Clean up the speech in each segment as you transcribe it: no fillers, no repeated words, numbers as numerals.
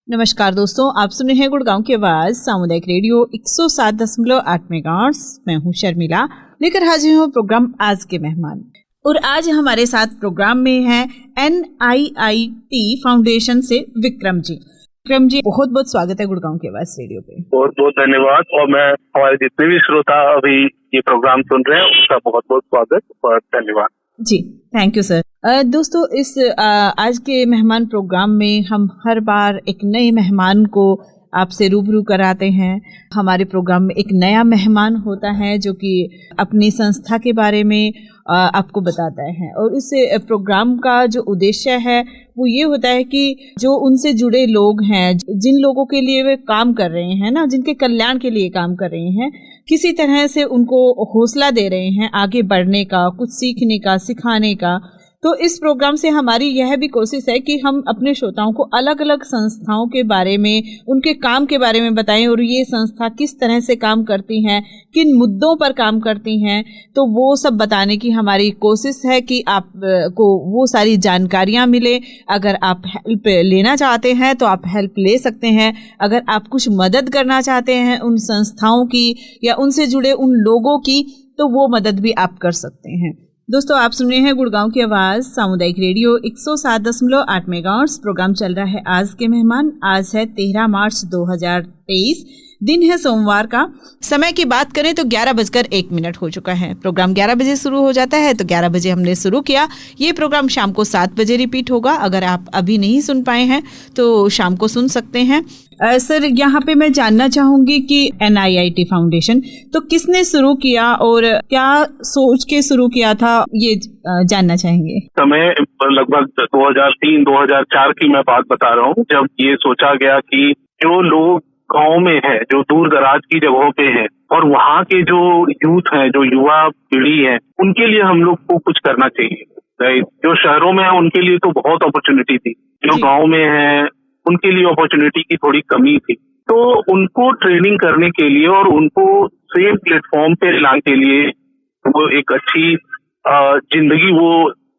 नमस्कार दोस्तों, आप सुन रहे हैं गुड़गांव की आवाज सामुदायिक रेडियो 107.8 मेगाहर्ट्ज। मैं हूं शर्मिला, लेकर हाजिर हूं प्रोग्राम आज के मेहमान। और आज हमारे साथ प्रोग्राम में है NIIT फाउंडेशन से विक्रम जी। विक्रम जी, बहुत बहुत स्वागत है गुड़गांव की आवाज रेडियो पे। बहुत बहुत धन्यवाद। और मैं हमारे जितने भी श्रोता अभी ये प्रोग्राम सुन रहे हैं उसका बहुत बहुत स्वागत और धन्यवाद जी। Thank you sir. दोस्तों, इस आज के मेहमान प्रोग्राम में हम हर बार एक नए मेहमान को आपसे रूबरू कराते हैं। हमारे प्रोग्राम में एक नया मेहमान होता है जो कि अपनी संस्था के बारे में आपको बताता है। और इस प्रोग्राम का जो उद्देश्य है वो ये होता है कि जो उनसे जुड़े लोग हैं, जिन लोगों के लिए वे काम कर रहे हैं ना, जिनके कल्याण के लिए काम कर रहे हैं, किसी तरह से उनको हौसला दे रहे हैं आगे बढ़ने का, कुछ सीखने का, सिखाने का। तो इस प्रोग्राम से हमारी यह भी कोशिश है कि हम अपने श्रोताओं को अलग अलग संस्थाओं के बारे में, उनके काम के बारे में बताएं और ये संस्था किस तरह से काम करती हैं, किन मुद्दों पर काम करती हैं। तो वो सब बताने की हमारी कोशिश है कि आपको वो सारी जानकारियां मिले। अगर आप हेल्प लेना चाहते हैं तो आप हेल्प ले सकते हैं। अगर आप कुछ मदद करना चाहते हैं उन संस्थाओं की या उनसे जुड़े उन लोगों की, तो वो मदद भी आप कर सकते हैं। दोस्तों, आप सुन रहे हैं गुड़गांव की आवाज सामुदायिक रेडियो 107.8 मेगाहर्ट्ज। प्रोग्राम चल रहा है आज के मेहमान। आज है 13 मार्च 2023, दिन है सोमवार का। समय की बात करें तो 11:01 हो चुका है। प्रोग्राम 11 बजे शुरू हो जाता है, तो 11 बजे हमने शुरू किया। ये प्रोग्राम शाम को 7 बजे रिपीट होगा। अगर आप अभी नहीं सुन पाए हैं तो शाम को सुन सकते हैं। सर, यहाँ पे मैं जानना चाहूंगी कि NIIT फाउंडेशन तो किसने शुरू किया और क्या सोच के शुरू किया था, ये जानना चाहेंगे। समय लगभग 2003-2004 की मैं बात बता रहा हूँ, जब ये सोचा गया कि जो लोग गांव में है, जो दूर दराज की जगहों पे है, और वहाँ के जो यूथ है, जो युवा पीढ़ी है, उनके लिए हम लोग को कुछ करना चाहिए। जो शहरों में है उनके लिए तो बहुत अपॉर्चुनिटी थी, जो गांव में है उनके लिए अपॉर्चुनिटी की थोड़ी कमी थी। तो उनको ट्रेनिंग करने के लिए और उनको सेम प्लेटफॉर्म पे लाने के लिए, वो एक अच्छी जिंदगी वो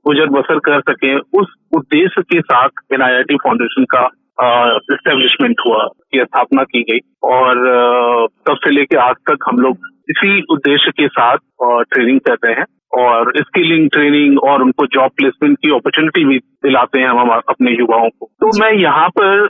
गुजर बसर कर सके, उस उद्देश्य के साथ NIIT फाउंडेशन का एस्टेब्लिशमेंट हुआ, की स्थापना की गई। और तब से लेके आज तक हम लोग इसी उद्देश्य के साथ ट्रेनिंग कर रहे हैं और स्किलिंग ट्रेनिंग और उनको जॉब प्लेसमेंट की अपॉर्चुनिटी भी दिलाते हैं हम अपने युवाओं को। तो मैं यहाँ पर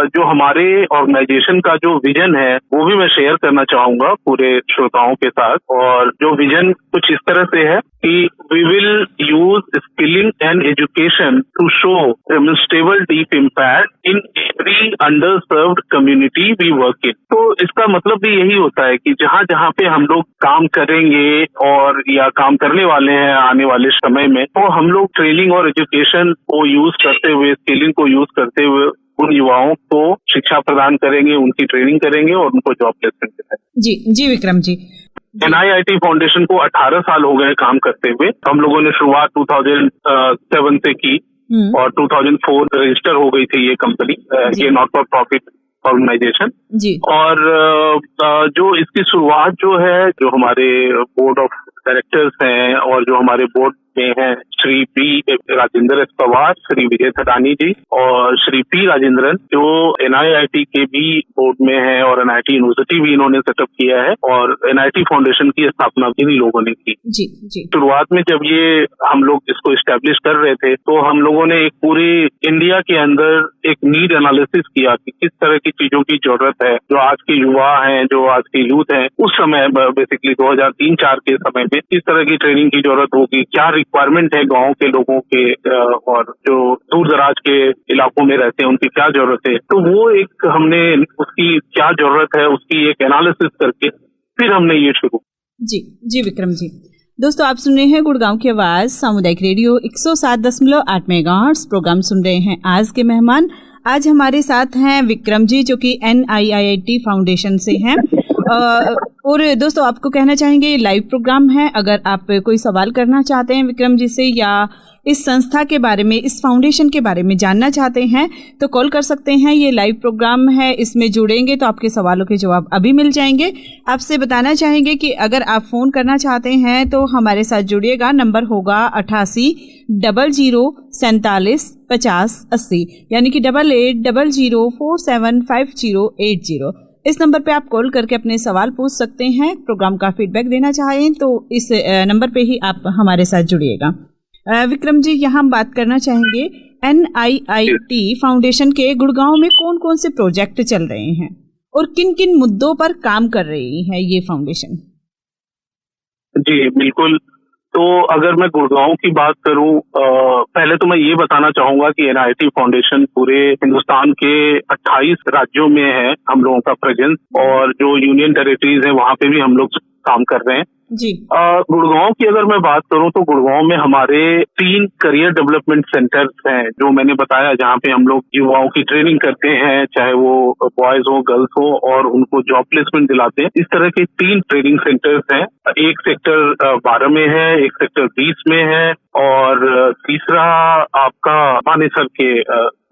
जो हमारे ऑर्गेनाइजेशन का जो विजन है वो भी मैं शेयर करना चाहूंगा पूरे श्रोताओं के साथ। और जो विजन कुछ इस तरह से है कि we will use skilling and education to show demonstrable deep impact in every underserved community we work in. तो इसका मतलब भी यही होता है कि जहाँ जहाँ पे हम लोग काम करेंगे और या काम करने वाले हैं आने वाले समय में, तो हम लोग ट्रेनिंग और एजुकेशन को यूज करते हुए, स्किलिंग को यूज करते हुए उन युवाओं को शिक्षा प्रदान करेंगे, उनकी ट्रेनिंग करेंगे और उनको जॉब प्लेसमेंट करेंगे। जी विक्रम जी। NIIT फाउंडेशन को 18 साल हो गए काम करते हुए। हम लोगों ने शुरुआत 2007 से की और 2004 रजिस्टर हो गई थी ये कंपनी, ये नॉट फॉर प्रॉफिट ऑर्गेनाइजेशन जी। और जो इसकी शुरुआत जो है, जो हमारे बोर्ड ऑफ डायरेक्टर्स हैं और जो हमारे बोर्ड में हैं श्री पी राजेंद्र पवार, श्री विजय थदानी जी और श्री पी राजेंद्रन, जो NIIT के भी बोर्ड में है और NIT यूनिवर्सिटी भी इन्होंने सेटअप किया है और NIT फाउंडेशन की स्थापना भी इन लोगों ने की जी। शुरुआत में जब ये हम लोग इसको एस्टेब्लिश कर रहे थे तो हम लोगों ने एक पूरे इंडिया के अंदर एक नीड एनालिसिस किया कि किस तरह की चीजों की जरूरत है, जो आज के युवा हैं, जो आज के यूथ हैं, उस समय बेसिकली 2003-04 के समय में किस तरह की ट्रेनिंग की जरूरत होगी, क्या रिक्वायरमेंट है गांव के लोगों के और जो दूर दराज के इलाकों में रहते हैं उनकी क्या जरूरत है। तो वो एक हमने उसकी क्या जरूरत है उसकी एक एनालिसिस करके फिर हमने ये शुरू। जी विक्रम जी। दोस्तों, आप सुन रहे हैं गुड़गांव की आवाज सामुदायिक रेडियो 107.8 मेगाहर्ट्ज। प्रोग्राम सुन रहे हैं आज के मेहमान। आज हमारे साथ हैं विक्रम जी, जो कि NIIT फाउंडेशन से हैं। और दोस्तों आपको कहना चाहेंगे ये लाइव प्रोग्राम है, अगर आप कोई सवाल करना चाहते हैं विक्रम जी से या इस संस्था के बारे में, इस फाउंडेशन के बारे में जानना चाहते हैं तो कॉल कर सकते हैं। ये लाइव प्रोग्राम है, इसमें जुड़ेंगे तो आपके सवालों के जवाब अभी मिल जाएंगे। आपसे बताना चाहेंगे कि अगर आप फ़ोन करना चाहते हैं तो हमारे साथ जुड़िएगा। नंबर होगा 8800475080, यानी कि 8800475080। इस नंबर पे आप कॉल करके अपने सवाल पूछ सकते हैं। प्रोग्राम का फीडबैक देना चाहें तो इस नंबर पे ही आप हमारे साथ जुड़िएगा। विक्रम जी, यहाँ हम बात करना चाहेंगे NIIT फाउंडेशन के गुड़गांव में कौन कौन से प्रोजेक्ट चल रहे हैं और किन किन मुद्दों पर काम कर रही है ये फाउंडेशन? जी बिल्कुल। तो अगर मैं गुड़गांव की बात करूं, पहले तो मैं ये बताना चाहूंगा कि NIIT फाउंडेशन पूरे हिंदुस्तान के 28 राज्यों में है हम लोगों का प्रेजेंस, और जो यूनियन टेरिटरीज है वहां पे भी हम लोग काम कर रहे हैं जी। गुड़गांव की अगर मैं बात करूं तो गुड़गांव में हमारे 3 करियर डेवलपमेंट सेंटर्स हैं, जो मैंने बताया, जहां पे हम लोग युवाओं की ट्रेनिंग करते हैं, चाहे वो बॉयज हो गर्ल्स हो, और उनको जॉब प्लेसमेंट दिलाते हैं। इस तरह के 3 ट्रेनिंग सेंटर्स हैं। एक सेक्टर 12 में है, एक सेक्टर 20 में है, और तीसरा आपका मानेसर के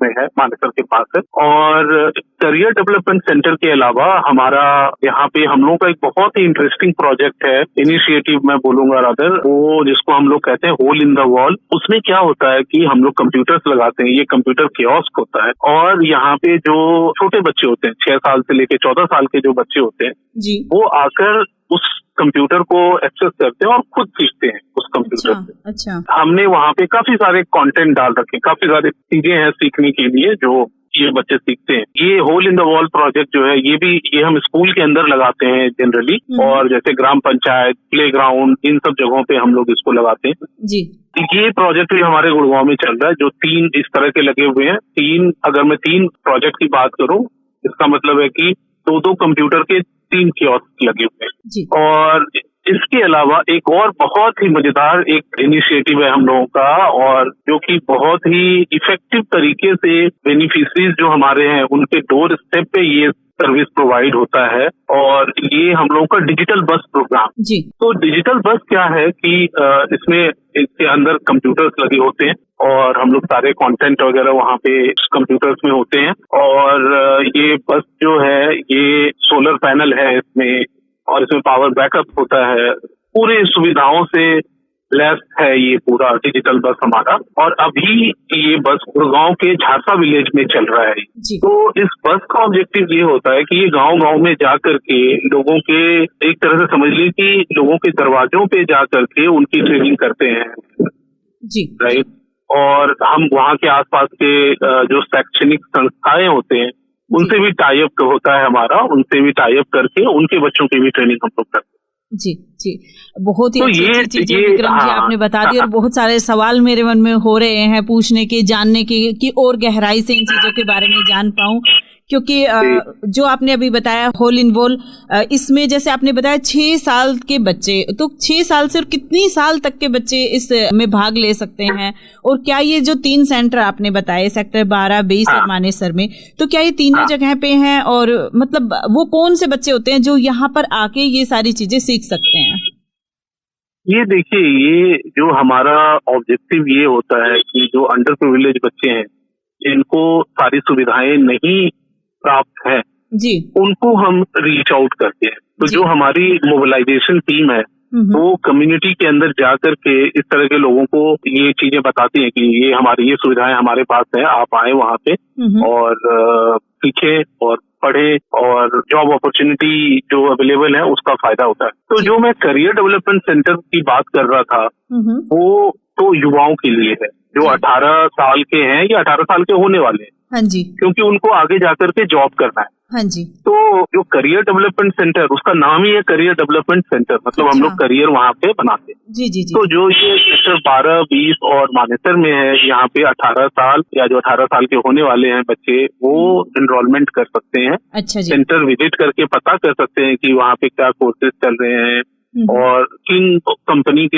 में है, मानेसर के पास है। और करियर डेवलपमेंट सेंटर के अलावा हमारा यहाँ पे हम लोगों का एक बहुत ही इंटरेस्टिंग प्रोजेक्ट है, इनिशिएटिव मैं बोलूंगा रादर, वो जिसको हम लोग कहते हैं होल इन द वॉल। उसमें क्या होता है कि हम लोग कंप्यूटर्स लगाते हैं, ये कंप्यूटर कियोस्क होता है, और यहाँ पे जो छोटे बच्चे होते हैं, 6 साल से लेके 14 साल के जो बच्चे होते हैं जी, वो आकर उस कंप्यूटर को एक्सेस करते हैं और खुद सीखते हैं उस कंप्यूटर से। अच्छा। हमने वहाँ पे काफी सारे कंटेंट डाल रखे, काफी सारी चीजें हैं सीखने के लिए जो ये बच्चे सीखते हैं। ये hole in the wall project जो है ये हम स्कूल के अंदर लगाते हैं जनरली, और जैसे ग्राम पंचायत, प्ले ग्राउंड, इन सब जगहों पे हम लोग इसको लगाते हैं जी। ये प्रोजेक्ट भी हमारे गुड़गांव में चल रहा है, जो 3 इस तरह के लगे हुए हैं। अगर मैं 3 प्रोजेक्ट की बात करूं, इसका मतलब है कि 2-2 कंप्यूटर के 3 कियोस्क लगे हुए हैं। और इसके अलावा एक और बहुत ही मजेदार एक इनिशिएटिव है हम लोगों का, और जो कि बहुत ही इफेक्टिव तरीके से बेनिफिशरीज जो हमारे हैं उनके डोर स्टेप पे ये सर्विस प्रोवाइड होता है, और ये हम लोगों का डिजिटल बस प्रोग्राम जी। तो डिजिटल बस क्या है कि इसमें इसके अंदर कंप्यूटर्स लगे होते हैं, और हम लोग सारे कंटेंट वगैरह वहाँ पे कंप्यूटर्स में होते हैं। और ये बस जो है ये सोलर पैनल है इसमें, और इसमें पावर बैकअप होता है, पूरे सुविधाओं से लेस है ये पूरा डिजिटल बस हमारा। और अभी ये बस गुड़गांव के झारसा विलेज में चल रहा है। तो इस बस का ऑब्जेक्टिव ये होता है कि ये गांव-गांव में जा करके लोगों के, एक तरह से समझ लीजिए कि लोगों के दरवाजों पे जा करके उनकी ट्रेनिंग करते हैं जी, राइट। और हम वहाँ के आसपास के जो शैक्षणिक संस्थाएं होते हैं उनसे भी टाई अप होता है हमारा, उनसे भी टाई अप करके उनके बच्चों की भी ट्रेनिंग हम लोग करते हैं। जी जी, बहुत ही तो अच्छी चीजें विक्रम जी आपने बता दी, और बहुत सारे सवाल मेरे मन में हो रहे हैं पूछने के, जानने के, कि और गहराई से इन चीजों के बारे में जान पाऊं, क्योंकि जो आपने अभी बताया होल इन वॉल, इसमें जैसे आपने बताया 6 साल के बच्चे, तो 6 साल से और कितनी साल तक के बच्चे इस में भाग ले सकते हैं? और क्या ये जो 3 सेंटर आपने बताए, सेक्टर 12, 20 और मानेसर में, तो क्या ये तीनों जगह पे हैं? और मतलब वो कौन से बच्चे होते हैं जो यहाँ पर आके ये सारी चीजें सीख सकते हैं? ये देखिए, ये जो हमारा ऑब्जेक्टिव ये होता है कि जो अंडर प्रिविलेज बच्चे हैं जिनको सारी सुविधाएं नहीं प्राप्त है जी, उनको हम रीच आउट करते हैं। तो जो हमारी मोबिलाइजेशन टीम है वो कम्युनिटी के अंदर जाकर के इस तरह के लोगों को ये चीजें बताती हैं कि ये हमारी ये सुविधाएं हमारे पास है, आप आए वहाँ पे और सीखें और पढ़े, और जॉब अपॉर्चुनिटी जो अवेलेबल है उसका फायदा होता है। तो जो मैं करियर डेवलपमेंट सेंटर की बात कर रहा था वो तो युवाओं के लिए है जो 18 साल के हैं या 18 साल के होने वाले हैं। हाँ जी, क्योंकि उनको आगे जाकर के जॉब करना है। हाँ जी। तो जो करियर डेवलपमेंट सेंटर, उसका नाम ही है करियर डेवलपमेंट सेंटर, मतलब हम लोग करियर वहाँ पे बनाते हैं। जी जी जी। तो जो ये सेक्टर 12, 20 और मानेसर में है, यहाँ पे 18 साल या जो 18 साल के होने वाले हैं बच्चे, वो एनरोलमेंट कर सकते हैं। अच्छा जी। सेंटर विजिट करके पता कर सकते हैं कि वहाँ पे क्या कोर्सेज चल रहे हैं और किन कंपनीज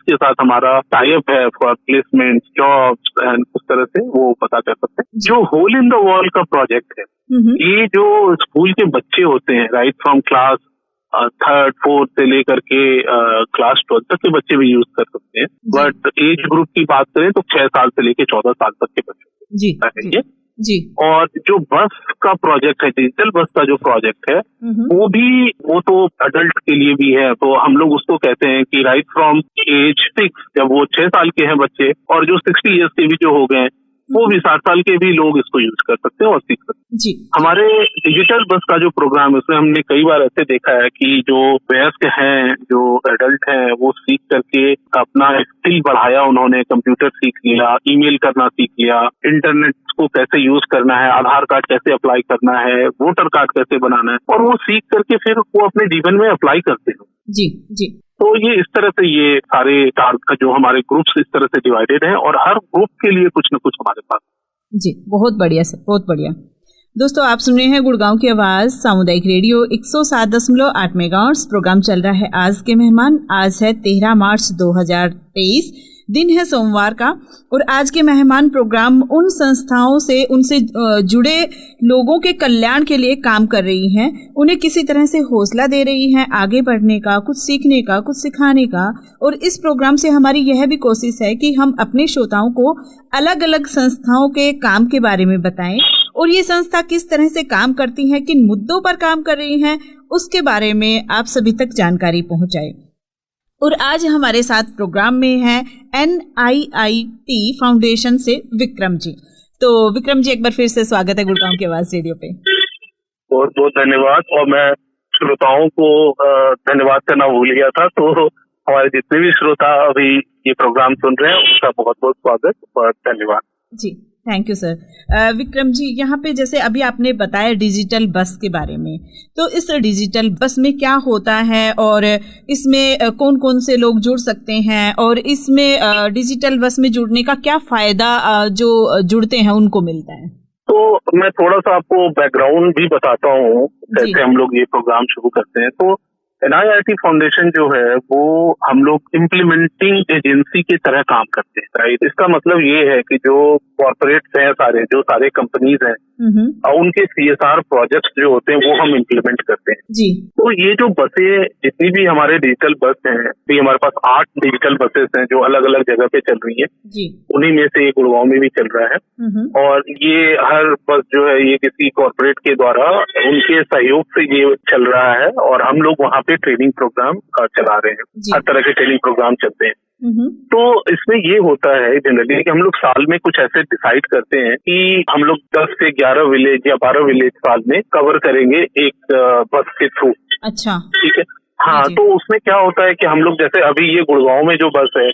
के साथ हमारा टाई अप है फॉर प्लेसमेंट, जॉब्स एंड उस तरह से वो पता कर सकते हैं। जो होल इन द वॉल का प्रोजेक्ट है ये जो स्कूल के बच्चे होते हैं, right from class 3rd 4th से लेकर के क्लास 12 तक के बच्चे भी यूज कर सकते हैं। बट एज ग्रुप की बात करें तो 6 साल से लेकर 14 साल तक के बच्चे जी। और जो बस का प्रोजेक्ट है, डिजिटल बस का जो प्रोजेक्ट है, वो तो अडल्ट के लिए भी है। तो हम लोग उसको कहते हैं कि राइट फ्रॉम एज 6, जब वो 6 साल के हैं बच्चे, और जो 60 इयर्स के भी जो हो गए, वो भी 60 साल के भी लोग इसको यूज कर सकते हैं और सीख सकते हैं। जी। हमारे डिजिटल बस का जो प्रोग्राम है, उसमें हमने कई बार ऐसे देखा है कि जो वयस्क हैं, जो एडल्ट हैं, वो सीख करके अपना स्किल बढ़ाया, उन्होंने कंप्यूटर सीख लिया, ईमेल करना सीख लिया, इंटरनेट को कैसे यूज करना है, आधार कार्ड कैसे अप्लाई करना है, वोटर कार्ड कैसे बनाना है, और वो सीख करके फिर वो अपने जीवन में अप्लाई करते हैं। जी। तो ये इस तरह से ये सारे टारगेट जो हमारे ग्रुप्स इस तरह से डिवाइडेड हैं, और हर ग्रुप के लिए कुछ न कुछ हमारे पास। जी, बहुत बढ़िया सर, बहुत बढ़िया। दोस्तों, आप सुन रहे हैं गुड़गांव की आवाज सामुदायिक रेडियो 107.8 मेगाहर्ट्ज। प्रोग्राम चल रहा है आज के मेहमान। आज है 13 मार्च 2023, दिन है सोमवार का, और आज के मेहमान प्रोग्राम उन संस्थाओं से, उनसे जुड़े लोगों के कल्याण के लिए काम कर रही हैं, उन्हें किसी तरह से हौसला दे रही हैं आगे बढ़ने का, कुछ सीखने का, कुछ सिखाने का। और इस प्रोग्राम से हमारी यह भी कोशिश है कि हम अपने श्रोताओं को अलग अलग संस्थाओं के काम के बारे में बताएं, और ये संस्था किस तरह से काम करती है, किन मुद्दों पर काम कर रही हैं, उसके बारे में आप सभी तक जानकारी पहुंचाए। और आज हमारे साथ प्रोग्राम में है NIIT फाउंडेशन से विक्रम जी। तो विक्रम जी, एक बार फिर से स्वागत है गुड़गांव की आवाज रेडियो पे। बहुत बहुत धन्यवाद। और मैं श्रोताओं को धन्यवाद करना भूल गया था, तो हमारे जितने भी श्रोता अभी ये प्रोग्राम सुन रहे हैं, उसका बहुत बहुत स्वागत और धन्यवाद। जी, thank you sir. Vikram ji, यहाँ पे जैसे अभी आपने बताया डिजिटल बस के बारे में, तो इस डिजिटल बस में क्या होता है और इसमें कौन कौन से लोग जुड़ सकते हैं, और इसमें डिजिटल बस में जुड़ने का क्या फायदा जो जुड़ते हैं उनको मिलता है? तो मैं थोड़ा सा आपको बैकग्राउंड भी बताता हूँ, जैसे हम लोग ये प्रोग्राम शुरू करते हैं। तो NIIT फाउंडेशन जो है, वो हम लोग इम्प्लीमेंटिंग एजेंसी की तरह काम करते हैं, राइट। इसका मतलब ये है कि जो कॉर्पोरेट्स हैं, जो सारे कंपनीज हैं, और उनके CSR प्रोजेक्ट्स जो होते हैं, वो हम इम्प्लीमेंट करते हैं। जी। तो ये जो बसें, जितनी भी हमारे डिजिटल बस हैं, तो हमारे पास 8 डिजिटल बसेस हैं जो अलग अलग जगह पे चल रही है। जी। उन्हीं में से गुड़गांव में भी चल रहा है। और ये हर बस जो है, ये किसी कॉर्पोरेट के द्वारा, उनके सहयोग से ये चल रहा है, और हम लोग वहाँ पे ट्रेनिंग प्रोग्राम चला रहे हैं। हर तरह के ट्रेनिंग प्रोग्राम चलते हैं। तो इसमें ये होता है जनरली कि हम लोग साल में कुछ ऐसे डिसाइड करते हैं कि हम लोग 10 से 11 विलेज या 12 विलेज साल में कवर करेंगे एक बस के थ्रू। अच्छा, ठीक है। हाँ, तो उसमें क्या होता है कि हम लोग, जैसे अभी ये गुड़गांव में जो बस है,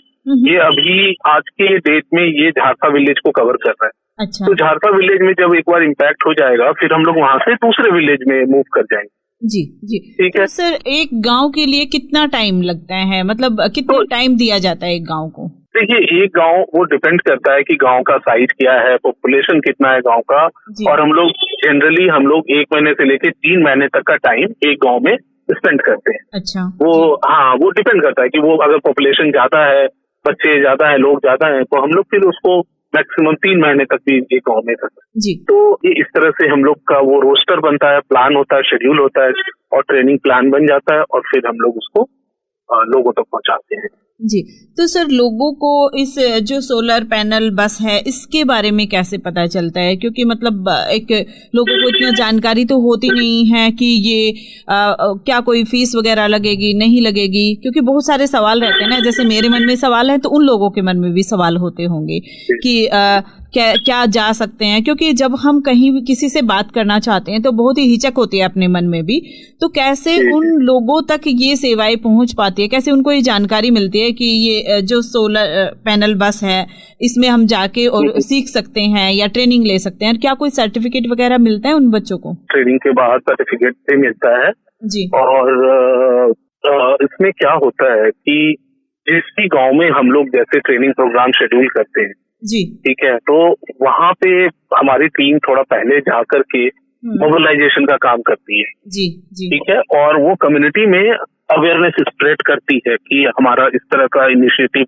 ये अभी आज के डेट में ये झारसा विलेज को कवर कर रहा है। अच्छा। तो झारसा विलेज में जब एक बार इम्पैक्ट हो जाएगा, फिर हम लोग वहाँ से दूसरे विलेज में मूव कर जाएंगे। जी जी, ठीक है। तो सर, एक गांव के लिए कितना टाइम लगता है, मतलब कितना टाइम दिया जाता है एक गांव को? देखिए, एक गांव, वो डिपेंड करता है कि गांव का साइज क्या है, पॉपुलेशन कितना है गांव का, और हम लोग जनरली 1 महीने से लेके 3 महीने तक का टाइम एक गांव में स्पेंड करते हैं। अच्छा। वो डिपेंड करता है कि वो अगर पॉपुलेशन ज्यादा है, बच्चे ज्यादा है, लोग ज्यादा है, तो हम लोग फिर उसको मैक्सिमम 3 महीने तक भी एक गाँव में करते हैं। तो ये इस तरह से हम लोग का वो रोस्टर बनता है, प्लान होता है, शेड्यूल होता है, और ट्रेनिंग प्लान बन जाता है, और फिर हम लोग उसको लोगों तक पहुंचाते हैं। जी, तो सर, लोगों को इस जो सोलर पैनल बस है, इसके बारे में कैसे पता चलता है? क्योंकि मतलब एक लोगों को इतना जानकारी तो होती नहीं है कि ये क्या कोई फीस वगैरह लगेगी, नहीं लगेगी, क्योंकि बहुत सारे सवाल रहते हैं ना। जैसे मेरे मन में सवाल है, तो उन लोगों के मन में भी सवाल होते होंगे कि क्या जा सकते हैं, क्योंकि जब हम कहीं भी किसी से बात करना चाहते हैं तो बहुत ही हिचक होती है अपने मन में भी। तो कैसे उन लोगों तक ये सेवाएं पहुंच पाती है, कैसे उनको ये जानकारी मिलती है कि ये जो सोलर पैनल बस है, इसमें हम जाके और सीख सकते हैं या ट्रेनिंग ले सकते हैं? क्या कोई सर्टिफिकेट वगैरह मिलता है उन बच्चों को? ट्रेनिंग के बाद सर्टिफिकेट भी मिलता है जी। और इसमें क्या होता है कि जिस भी गाँव में हम लोग जैसे ट्रेनिंग प्रोग्राम शेड्यूल करते हैं, जी, ठीक है, तो वहाँ पे हमारी टीम थोड़ा पहले जा करके मोबिलाइजेशन का काम करती है। जी जी। ठीक है, और वो कम्युनिटी में अवेयरनेस स्प्रेड करती है कि हमारा इस तरह का इनिशिएटिव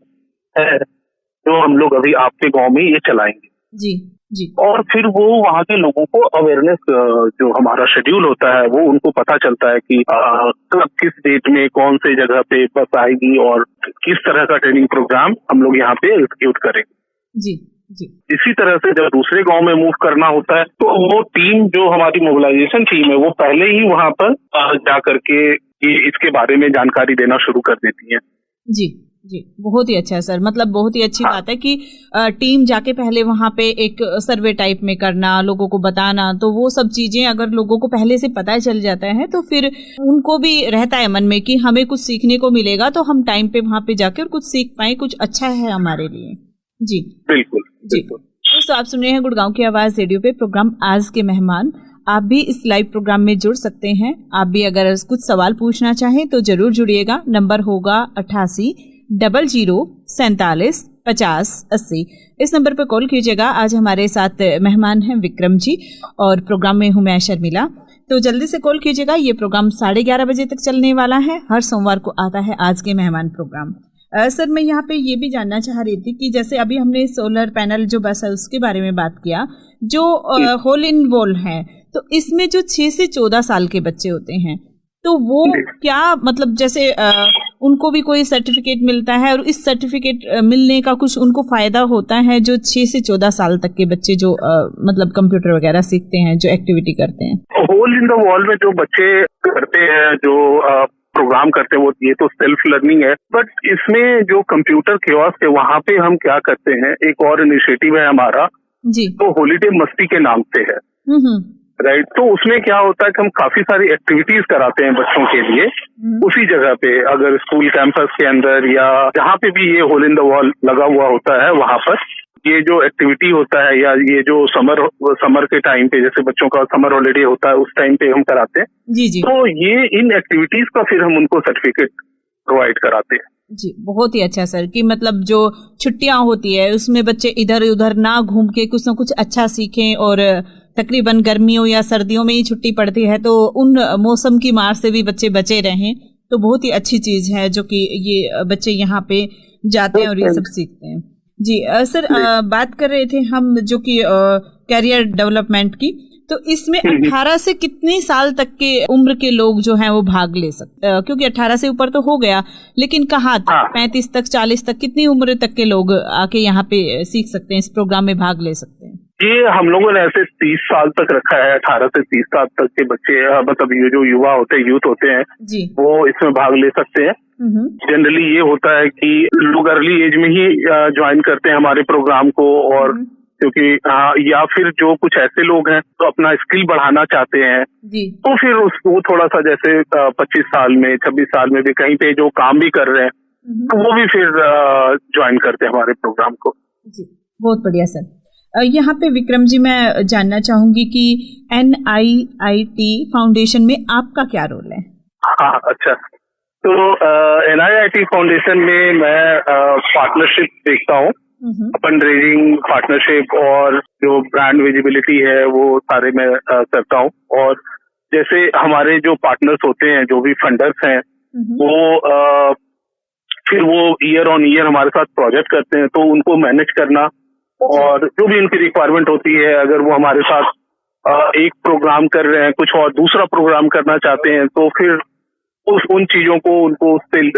है जो हम लोग अभी आपके गांव में ये चलाएंगे। जी जी। और फिर वो वहाँ के लोगों को अवेयरनेस, जो हमारा शेड्यूल होता है वो उनको पता चलता है कि कब किस डेट में कौन से जगह पे बस आएगी और किस तरह का ट्रेनिंग प्रोग्राम हम लोग यहाँ पे एग्जीक्यूट करेंगे। जी जी। इसी तरह से जब दूसरे गांव में मूव करना होता है तो वो टीम, जो हमारी मोबिलाइजेशन टीम है, वो पहले ही वहाँ पर जा करके इसके बारे में जानकारी देना शुरू कर देती है। जी जी, बहुत ही अच्छा है सर। मतलब बहुत ही अच्छी बात है कि टीम जाके पहले वहाँ पे एक सर्वे टाइप में करना, लोगों को बताना, तो वो सब चीजें अगर लोगों को पहले से पता चल जाता है तो फिर उनको भी रहता है मन में कि हमें कुछ सीखने को मिलेगा, तो हम टाइम पे वहाँ पे जाकर कुछ सीख पाए, कुछ अच्छा है हमारे लिए। जी बिल्कुल जी। दोस्तों, आप सुन रहे हैं गुड़गांव की आवाज रेडियो पे प्रोग्राम आज के मेहमान। आप भी इस लाइव प्रोग्राम में जुड़ सकते हैं। आप भी अगर कुछ सवाल पूछना चाहें तो जरूर जुड़िएगा। नंबर होगा 8800475080। इस नंबर पर कॉल कीजिएगा। आज हमारे साथ मेहमान हैं विक्रम जी और प्रोग्राम में हूं मैं शर्मिला। तो जल्दी से कॉल कीजिएगा। ये प्रोग्राम 11:30 बजे तक चलने वाला है। हर सोमवार को आता है आज के मेहमान प्रोग्राम। सर, मैं यहाँ पे ये भी जानना चाह रही थी कि जैसे अभी हमने सोलर पैनल जो बस है उसके बारे में बात किया, जो होल इन वॉल है, तो इसमें जो 6 से 14 साल के बच्चे होते हैं तो वो क्या, मतलब जैसे उनको भी कोई सर्टिफिकेट मिलता है और इस सर्टिफिकेट मिलने का कुछ उनको फायदा होता है, जो 6 से 14 साल तक के बच्चे जो मतलब कंप्यूटर वगैरह सीखते हैं, जो एक्टिविटी करते हैं? होल इन द वॉल में जो बच्चे करते हैं, जो प्रोग्राम करते हैं, वो ये तो सेल्फ लर्निंग है। बट इसमें जो कंप्यूटर कियोस्क है, वहाँ पे हम क्या करते हैं, एक और इनिशिएटिव है हमारा जी, तो हॉलीडे मस्ती के नाम से है। राइट, तो उसमें क्या होता है कि हम काफी सारी एक्टिविटीज कराते हैं बच्चों के लिए उसी जगह पे, अगर स्कूल कैंपस के अंदर या जहाँ पे भी ये होल इन द वॉल लगा हुआ होता है, वहाँ पर ये जो एक्टिविटी होता है, या ये जो समर के टाइम पे, जैसे बच्चों का समर हॉलीडे होता है, उस टाइम पे हम कराते हैं जी जी। तो ये इन एक्टिविटीज का फिर हम उनको सर्टिफिकेट प्रोवाइड कराते हैं। जी, बहुत ही अच्छा सर, कि मतलब जो छुट्टियां होती है उसमें बच्चे इधर उधर ना घूम के कुछ ना कुछ अच्छा सीखें, और तकरीबन गर्मियों या सर्दियों में ही छुट्टी पड़ती है तो उन मौसम की मार से भी बच्चे बचे रहें, तो बहुत ही अच्छी चीज है जो कि ये बच्चे यहाँ पे जाते हैं और ये सब सीखते हैं। जी सर, बात कर रहे थे हम जो कि कैरियर डेवलपमेंट की, तो इसमें 18 से कितने साल तक के उम्र के लोग जो हैं वो भाग ले सकते हैं? क्योंकि 18 से ऊपर तो हो गया, लेकिन कहाँ तक, 35 तक, 40 तक, कितनी उम्र तक के लोग आके यहाँ पे सीख सकते हैं, इस प्रोग्राम में भाग ले सकते हैं? ये हम लोगों ने ऐसे 30 साल तक रखा है। 18 से 30 साल तक के बच्चे, मतलब ये जो युवा होते हैं, यूथ होते हैं जी, वो इसमें भाग ले सकते हैं। जनरली ये होता है कि लोग अर्ली एज में ही ज्वाइन करते हैं हमारे प्रोग्राम को, और क्योंकि या फिर जो कुछ ऐसे लोग हैं तो अपना स्किल बढ़ाना चाहते हैं जी, तो फिर वो थोड़ा सा जैसे 25 साल में, 26 साल में भी कहीं पे जो काम भी कर रहे हैं, तो वो भी फिर ज्वाइन करते हैं हमारे प्रोग्राम को जी। बहुत बढ़िया सर। यहाँ पे विक्रम जी, मैं जानना चाहूंगी कि NIIT फाउंडेशन में आपका क्या रोल है? हाँ, अच्छा, तो NIIT फाउंडेशन में मैं पार्टनरशिप देखता हूँ, फंड रेजिंग पार्टनरशिप, और जो ब्रांड विजिबिलिटी है वो सारे मैं करता हूँ। और जैसे हमारे जो पार्टनर्स होते हैं, जो भी फंडर्स हैं, वो फिर वो ईयर ऑन ईयर हमारे साथ प्रोजेक्ट करते हैं, तो उनको मैनेज करना और जो भी उनकी रिक्वायरमेंट होती है, अगर वो हमारे साथ एक प्रोग्राम कर रहे हैं, कुछ और दूसरा प्रोग्राम करना चाहते हैं, तो फिर उन चीजों को उनको उसकी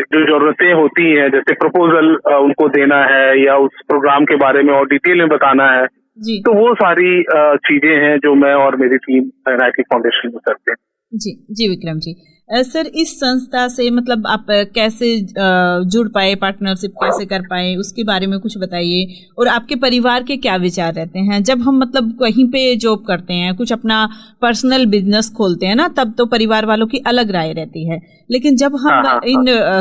जो जरूरतें होती हैं, जैसे प्रपोजल उनको देना है या उस प्रोग्राम के बारे में और डिटेल में बताना है जी, तो वो सारी चीजें हैं जो मैं और मेरी टीम NIIT फाउंडेशन में करते हैं। जी जी विक्रम जी, सर इस संस्था से मतलब आप कैसे जुड़ पाए, पार्टनरशिप कैसे कर पाए, उसके बारे में कुछ बताइए। और आपके परिवार के क्या विचार रहते हैं जब हम मतलब कहीं पे जॉब करते हैं, कुछ अपना पर्सनल बिजनेस खोलते हैं ना, तब तो परिवार वालों की अलग राय रहती है, लेकिन जब हम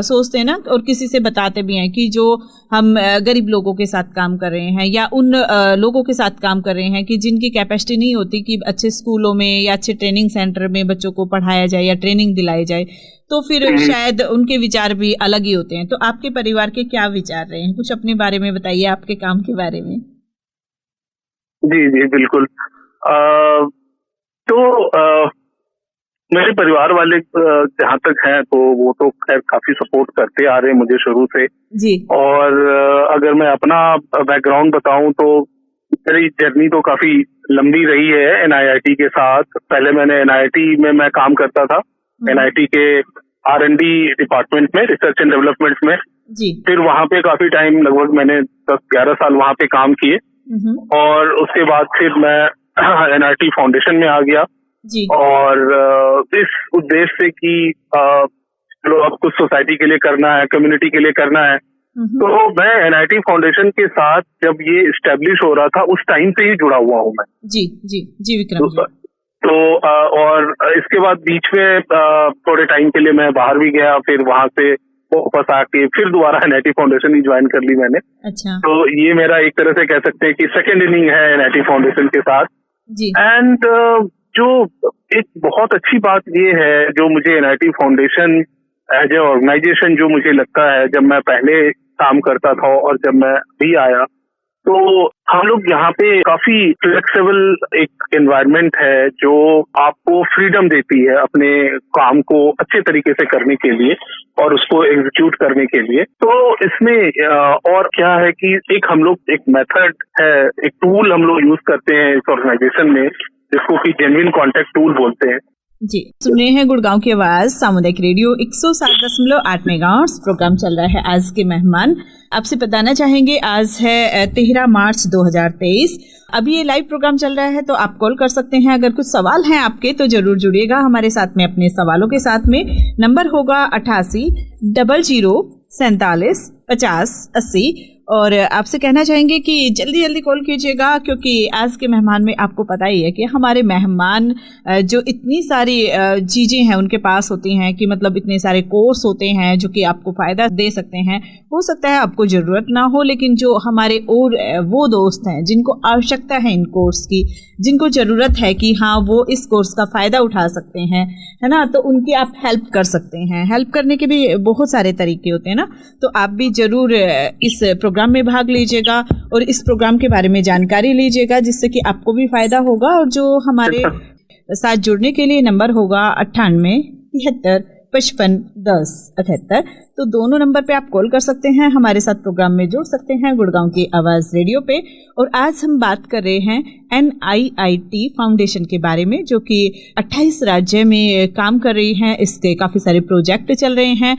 सोचते हैं ना और किसी से बताते भी हैं कि जो हम गरीब लोगों के साथ काम कर रहे हैं या उन लोगों के साथ काम कर रहे हैं कि जिनकी कैपेसिटी नहीं होती कि अच्छे स्कूलों में या अच्छे ट्रेनिंग सेंटर में बच्चों को पढ़ाया जाए या ट्रेनिंग दिलाई जाए, तो फिर शायद उनके विचार भी अलग ही होते हैं। तो आपके परिवार के क्या विचार रहे हैं, कुछ अपने बारे में बताइए, आपके काम के बारे में। जी जी बिल्कुल। मेरे परिवार वाले जहाँ तक हैं तो वो तो खैर काफी सपोर्ट करते आ रहे हैं मुझे शुरू से जी। और अगर मैं अपना बैकग्राउंड बताऊं तो मेरी जर्नी तो काफी लंबी रही है NIIT के साथ। पहले मैंने NIIT में मैं काम करता था, NIIT के R&D डिपार्टमेंट में, रिसर्च एंड डेवलपमेंट में जी। फिर वहाँ पे काफी टाइम, लगभग मैंने 10-11 साल वहाँ पे काम किए और उसके बाद फिर मैं NIT फाउंडेशन में आ गया जी। और इस उद्देश्य से कि चलो अब कुछ सोसाइटी के लिए करना है, कम्युनिटी के लिए करना है, तो मैं NIT फाउंडेशन के साथ जब ये इस्टेब्लिश हो रहा था उस टाइम से ही जुड़ा हुआ हूँ मैं। जी जी जी विक्रम जी। तो और इसके बाद बीच में थोड़े टाइम के लिए मैं बाहर भी गया, फिर वहां से वापस आके फिर दोबारा NIT फाउंडेशन ही ज्वाइन कर ली मैंने। अच्छा। तो ये मेरा एक तरह से कह सकते हैं कि सेकेंड इनिंग है NIT फाउंडेशन के साथ जी। एंड जो एक बहुत अच्छी बात ये है जो मुझे NIT foundation as a organization जो मुझे लगता है, जब मैं पहले काम करता था और जब मैं भी आया, तो हम लोग यहाँ पे काफी फ्लेक्सिबल एक एनवायरनमेंट है जो आपको फ्रीडम देती है अपने काम को अच्छे तरीके से करने के लिए और उसको एग्जीक्यूट करने के लिए। तो इसमें और क्या है कि एक हम लोग एक मेथड है, एक टूल हम लोग यूज करते हैं इस ऑर्गेनाइजेशन में जिसको कि जेन्युइन कॉन्टेक्ट टूल बोलते हैं। जी, सुन रहे हैं गुड़गांव की आवाज सामुदायिक रेडियो 107.8 मेगाहर्ट्ज। प्रोग्राम चल रहा है आज के मेहमान। आपसे बताना चाहेंगे आज है 13 मार्च 2023। अभी ये लाइव प्रोग्राम चल रहा है तो आप कॉल कर सकते हैं। अगर कुछ सवाल हैं आपके तो जरूर जुड़िएगा हमारे साथ में अपने सवालों के साथ में। नंबर होगा 88 00 47 50 80 और आपसे कहना चाहेंगे कि जल्दी जल्दी कॉल कीजिएगा क्योंकि आज के मेहमान में आपको पता ही है कि हमारे मेहमान जो इतनी सारी चीज़ें हैं उनके पास होती हैं कि मतलब इतने सारे कोर्स होते हैं जो कि आपको फ़ायदा दे सकते हैं। हो सकता है आपको ज़रूरत ना हो, लेकिन जो हमारे और वो दोस्त हैं जिनको आवश्यकता है इन कोर्स की, जिनको ज़रूरत है कि हाँ वो इस कोर्स का फ़ायदा उठा सकते हैं, है ना, तो उनकी आप हेल्प कर सकते हैं। हेल्प करने के भी बहुत सारे तरीके होते हैं ना, तो आप भी ज़रूर इस प्रोग्राम में भाग लीजिएगा और इस प्रोग्राम के बारे में जानकारी लीजिएगा जिससे कि आपको भी फायदा होगा। और जो हमारे साथ जुड़ने के लिए नंबर होगा 98 73 55 10 78, तो दोनों नंबर पे आप कॉल कर सकते हैं, हमारे साथ प्रोग्राम में जुड़ सकते हैं गुड़गांव की आवाज़ रेडियो पे। और आज हम बात कर रहे हैं NIIT फाउंडेशन के बारे में जो कि 28 राज्य में काम कर रही हैं। इसके काफ़ी सारे प्रोजेक्ट चल रहे हैं।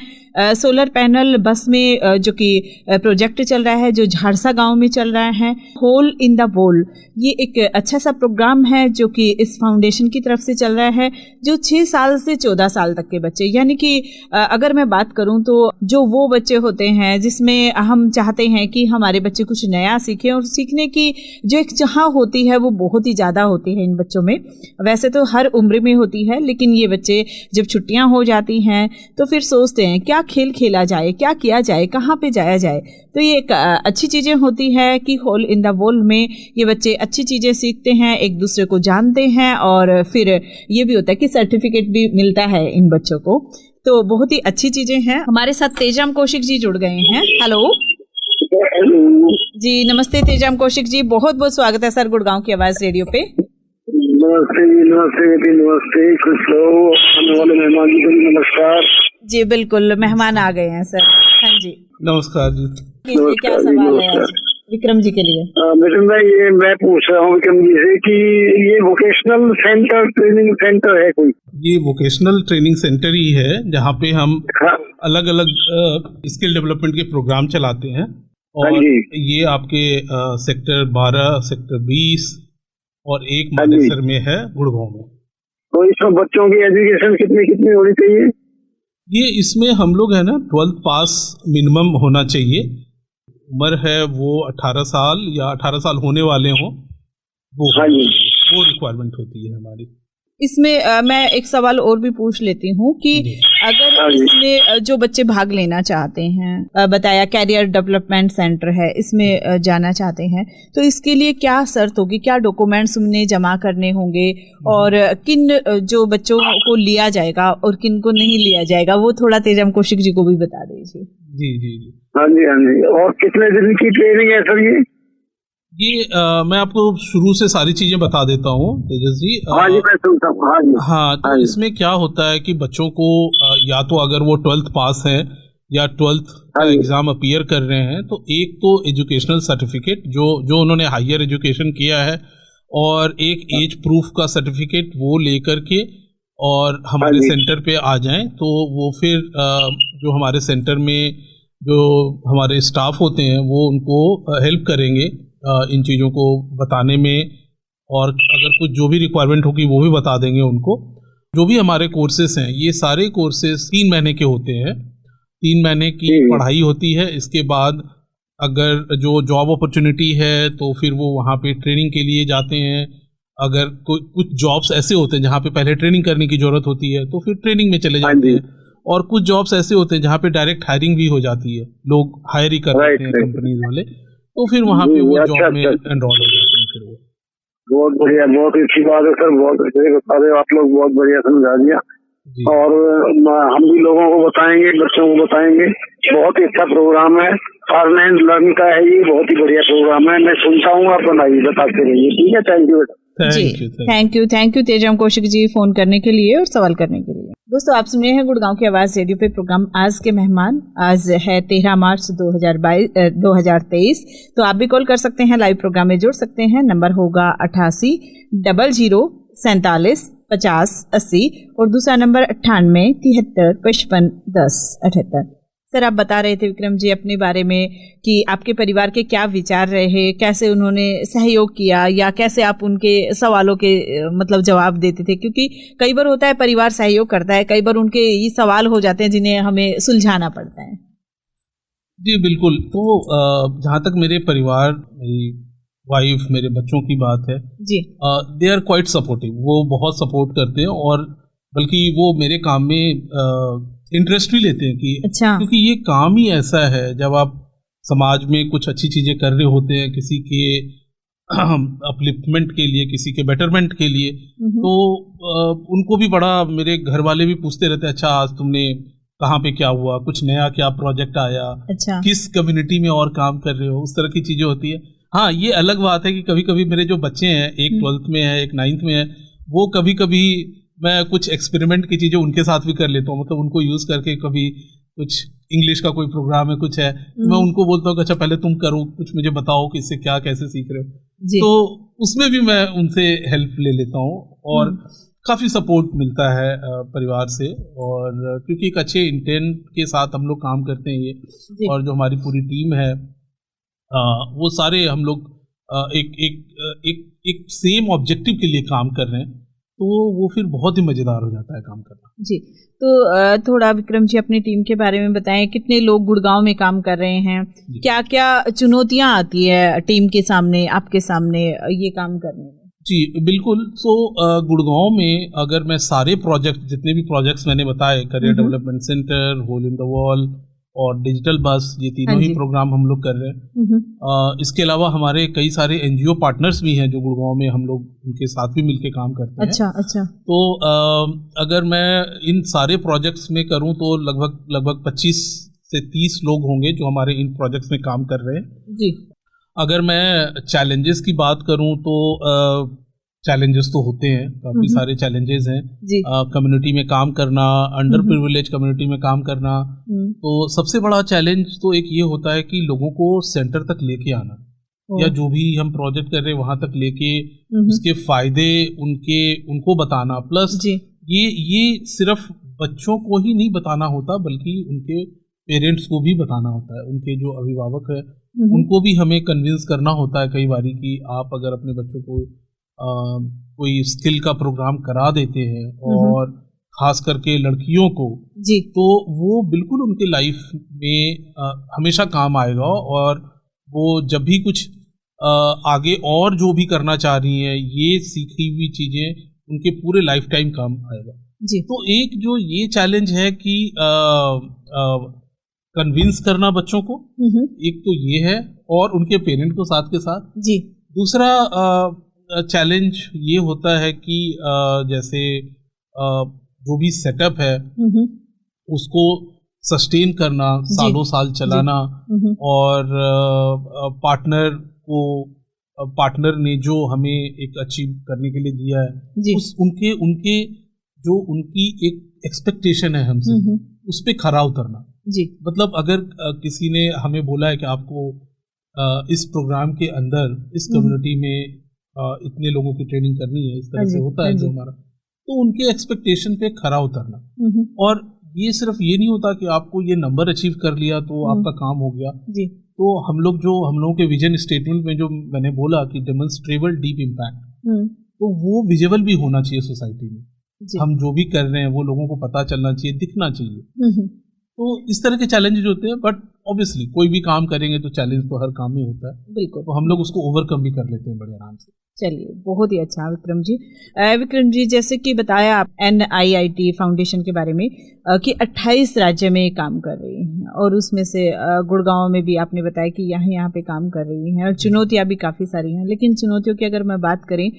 सोलर पैनल बस में जो कि प्रोजेक्ट चल रहा है जो झारसा गांव में चल रहा है। होल इन द वॉल ये एक अच्छा सा प्रोग्राम है जो कि इस फाउंडेशन की तरफ से चल रहा है, जो 6 साल से 14 साल तक के बच्चे, यानी कि अगर मैं बात करूं तो जो वो बच्चे होते हैं जिसमें हम चाहते हैं कि हमारे बच्चे कुछ नया सीखें और सीखने की जो एक चाह होती है वो बहुत ही ज़्यादा होती है इन बच्चों में। वैसे तो हर उम्र में होती है, लेकिन ये बच्चे जब छुट्टियां हो जाती हैं तो फिर सोचते हैं क्या खेल खेला जाए, क्या किया जाए, कहाँ पे जाया जाए। तो ये एक अच्छी चीज़ें होती है कि होल इन द वॉल में ये बच्चे अच्छी चीज़ें सीखते हैं, एक दूसरे को जानते हैं और फिर ये भी होता है कि सर्टिफिकेट भी मिलता है इन बच्चों को। तो बहुत ही अच्छी चीज़ें हैं। हमारे साथ तेजाम कौशिक जी जुड़ गए हैं। हेलो जी, नमस्ते तेजाम कौशिक जी, बहुत बहुत स्वागत है सर गुड़गांव की आवाज़ रेडियो पे। नमस्ते नमस्ते नमस्ते, खुश रहो। आने वाले मेहमान जी को भी नमस्कार। जी बिल्कुल, मेहमान आ गए हैं सर। हाँ जी नमस्कार जी। क्या सवाल है आज विक्रम जी के लिए? विक्रम भाई, ये मैं पूछ रहा हूँ विक्रम जी से कि ये वोकेशनल सेंटर, ट्रेनिंग सेंटर है कोई? ये वोकेशनल ट्रेनिंग सेंटर ही है जहाँ पे हम अलग अलग स्किल डेवलपमेंट के प्रोग्राम चलाते हैं और ये आपके सेक्टर 12, सेक्टर 20 और एक मानेसर में है गुड़गांव में। तो इसमें बच्चों की एजुकेशन कितनी होनी चाहिए? ये इसमें हम लोग है ना 12th पास मिनिमम होना चाहिए। उम्र है वो 18 साल या 18 साल होने वाले हों, वो रिक्वायरमेंट होती है हमारी। इसमें मैं एक सवाल और भी पूछ लेती हूँ कि अगर इसमें जो बच्चे भाग लेना चाहते हैं, बताया कैरियर डेवलपमेंट सेंटर है, इसमें जाना चाहते हैं, तो इसके लिए क्या शर्त होगी, क्या डॉक्यूमेंट्स उन्हें जमा करने होंगे और किन जो बच्चों को लिया जाएगा और किन को नहीं लिया जाएगा, वो थोड़ा तेजाम कौशिक जी को भी बता दीजिए। जी जी जी, हाँ जी हाँ जी। और कितने दिन की ट्रेनिंग है सर ये? मैं आपको शुरू से सारी चीजें बता देता हूँ तेजस जी। हाँ जी, मैं सुनता हूँ। हाँ, तो इसमें क्या होता है कि बच्चों को या तो अगर वो 12th पास हैं या 12th का एग्जाम अपीयर कर रहे हैं, तो एक तो एजुकेशनल सर्टिफिकेट जो उन्होंने हायर एजुकेशन किया है, और एक एज प्रूफ का सर्टिफिकेट वो लेकर के और हमारे सेंटर पे आ जाएं, तो वो फिर जो हमारे सेंटर में जो हमारे स्टाफ होते हैं वो उनको हेल्प करेंगे इन चीज़ों को बताने में, और अगर कुछ जो भी रिक्वायरमेंट होगी वो भी बता देंगे उनको। जो भी हमारे कोर्सेस हैं, ये सारे कोर्सेस 3 महीने के होते हैं, 3 महीने की पढ़ाई होती है। इसके बाद अगर जो जॉब अपॉर्चुनिटी है तो फिर वो वहाँ पे ट्रेनिंग के लिए जाते हैं। अगर कुछ जॉब्स ऐसे होते हैं जहाँ पे पहले ट्रेनिंग करने की ज़रूरत होती है तो फिर ट्रेनिंग में चले जाते हैं, और कुछ जॉब्स ऐसे होते हैं जहाँ पे डायरेक्ट हायरिंग भी हो जाती है, लोग हायर ही कर रहे हैं कंपनीज वाले, तो फिर वहाँ पे वो जॉब में एनरोल हो जाते हैं। फिर वो बहुत बढ़िया, बहुत अच्छी बात है सर, बहुत अच्छे बता रहे हो आप लोग, बहुत बढ़िया समझा दिया। और हम भी लोगों को बताएंगे, बच्चों को बताएंगे। बहुत ही अच्छा प्रोग्राम है, ऑनलाइन लर्न का है ये, बहुत ही बढ़िया प्रोग्राम है। मैं सुनता हूँ, आप बताते रहिए। ठीक है, थैंक यू बेटा। Thank you Tejam Kaushik ji phone करने के लिए और सवाल करने के लिए। दोस्तों, आप सुन रहे हैं गुड़गांव की आवाज रेडियो पे प्रोग्राम आज के मेहमान। आज है 13 मार्च 2023। तो आप भी कॉल कर सकते हैं, लाइव प्रोग्राम में जुड़ सकते हैं। नंबर होगा 88 00 47 50 80 और दूसरा नंबर 98 73 55 10 78। सर, आप बता रहे थे विक्रम जी अपने बारे में कि आपके परिवार के क्या विचार रहे, कैसे उन्होंने सहयोग किया, या कैसे आप उनके सवालों के मतलब जवाब देते थे, क्योंकि कई बार होता है परिवार सहयोग करता है, कई बार उनके ये सवाल हो जाते हैं जिन्हें हमें सुलझाना पड़ता है। जी बिल्कुल। तो जहाँ तक मेरे परिवार, मेरी वाइफ, मेरे बच्चों की बात है जी, दे आर क्वाइट सपोर्टिव। वो बहुत सपोर्ट करते हैं, और बल्कि वो मेरे काम में इंटरेस्ट भी लेते हैं कि अच्छा, क्योंकि ये काम ही ऐसा है, जब आप समाज में कुछ अच्छी चीज़ें कर रहे होते हैं किसी के अपलिफ्टमेंट के लिए, किसी के बेटरमेंट के लिए, तो उनको भी बड़ा, मेरे घर वाले भी पूछते रहते हैं, अच्छा आज तुमने कहाँ पे क्या हुआ, कुछ नया क्या प्रोजेक्ट आया, अच्छा, किस कम्युनिटी में और काम कर रहे हो, उस तरह की चीज़ें होती है। हाँ, ये अलग बात है कि कभी कभी मेरे जो बच्चे हैं, एक 12th में है, एक 9th में है, वो कभी कभी मैं कुछ एक्सपेरिमेंट की चीज़ें उनके साथ भी कर लेता हूँ, मतलब उनको यूज़ करके, कभी कुछ इंग्लिश का कोई प्रोग्राम है, कुछ है, मैं उनको बोलता हूँ कि अच्छा पहले तुम करो, कुछ मुझे बताओ कि इससे क्या कैसे सीख रहे हो, तो उसमें भी मैं उनसे हेल्प ले लेता हूँ, और काफ़ी सपोर्ट मिलता है परिवार से। और क्योंकि एक अच्छे इंटेंट के साथ हम लोग काम करते हैं ये, और जो हमारी पूरी टीम है वो सारे हम लोग एक सेम ऑब्जेक्टिव के लिए काम कर रहे हैं, तो वो फिर बहुत ही मज़ेदार हो जाता है काम करना। जी, तो थोड़ा विक्रम जी अपनी टीम के बारे में बताएं, कितने लोग गुड़गांव में काम कर रहे हैं, क्या क्या चुनौतियां आती है टीम के सामने, आपके सामने ये काम करने में? जी बिल्कुल। सो गुड़गांव में अगर मैं सारे प्रोजेक्ट, जितने भी प्रोजेक्ट्स मैंने बताए, career development centre, hole in the wall और डिजिटल बस, ये तीनों ही प्रोग्राम हम लोग कर रहे हैं। इसके अलावा हमारे कई सारे NGO पार्टनर्स भी हैं जो गुड़गांव में हम लोग उनके साथ भी मिलके काम करते हैं। अच्छा। तो अगर मैं इन सारे प्रोजेक्ट्स में करूं तो लगभग 25 से 30 लोग होंगे जो हमारे इन प्रोजेक्ट्स में काम कर रहे हैं। जी। अगर मैं चैलेंजेस की बात करूं तो चैलेंजेस तो होते हैं, काफ़ी सारे चैलेंजेस हैं। कम्युनिटी में काम करना, अंडर प्रिविलेज कम्युनिटी में काम करना, तो सबसे बड़ा चैलेंज तो एक ये होता है कि लोगों को सेंटर तक लेके आना, या जो भी हम प्रोजेक्ट कर रहे हैं वहाँ तक लेके उसके फायदे उनको बताना। प्लस ये सिर्फ बच्चों को ही नहीं बताना होता, बल्कि उनके पेरेंट्स को भी बताना होता है, उनके जो अभिभावक है उनको भी हमें कन्विंस करना होता है कई बारी कि आप अगर अपने बच्चों को कोई स्किल का प्रोग्राम करा देते हैं, और खास करके लड़कियों को जी, तो वो बिल्कुल उनके लाइफ में हमेशा काम आएगा, और वो जब भी कुछ आगे और जो भी करना चाह रही हैं, ये सीखी हुई चीज़ें उनके पूरे लाइफ टाइम काम आएगा जी। तो एक जो ये चैलेंज है कि कन्विंस करना बच्चों को, एक तो ये है, और उनके पेरेंट को साथ के साथ जी। दूसरा चैलेंज ये होता है कि जैसे जो भी सेटअप है उसको सस्टेन करना, सालों साल चलाना, और पार्टनर ने जो हमें एक अचीव करने के लिए दिया है, उनकी एक एक्सपेक्टेशन है हमसे, उस पे खरा उतरना। जी। मतलब अगर किसी ने हमें बोला है कि आपको इस प्रोग्राम के अंदर इस कम्युनिटी में इतने लोगों की ट्रेनिंग करनी है, इस तरह से होता है जो हमारा, तो उनके एक्सपेक्टेशन पे खरा उतरना। और ये सिर्फ ये नहीं होता कि आपको ये नंबर अचीव कर लिया तो आपका काम हो गया जी। तो हम लोगों के विजन स्टेटमेंट में जो मैंने बोला कि डेमोन्स्ट्रेबल डीप इम्पैक्ट, तो वो विजिबल भी होना चाहिए सोसाइटी में। हम जो भी कर रहे हैं वो लोगों को पता चलना चाहिए, दिखना चाहिए। तो इस तरह के चैलेंजेस होते हैं, बट ऑब्वियसली कोई भी काम करेंगे तो चैलेंज तो हर काम में होता है। बिल्कुल। तो हम लोग उसको ओवरकम भी कर लेते हैं बड़े आराम से। चलिए, बहुत ही अच्छा विक्रम जी। विक्रम जी, जैसे कि बताया आप NIIT फाउंडेशन के बारे में कि 28 राज्य में काम कर रही हैं, और उसमें से गुड़गांव में भी आपने बताया कि यहाँ पे काम कर रही हैं, और चुनौतियाँ भी काफ़ी सारी हैं। लेकिन चुनौतियों की अगर मैं बात करें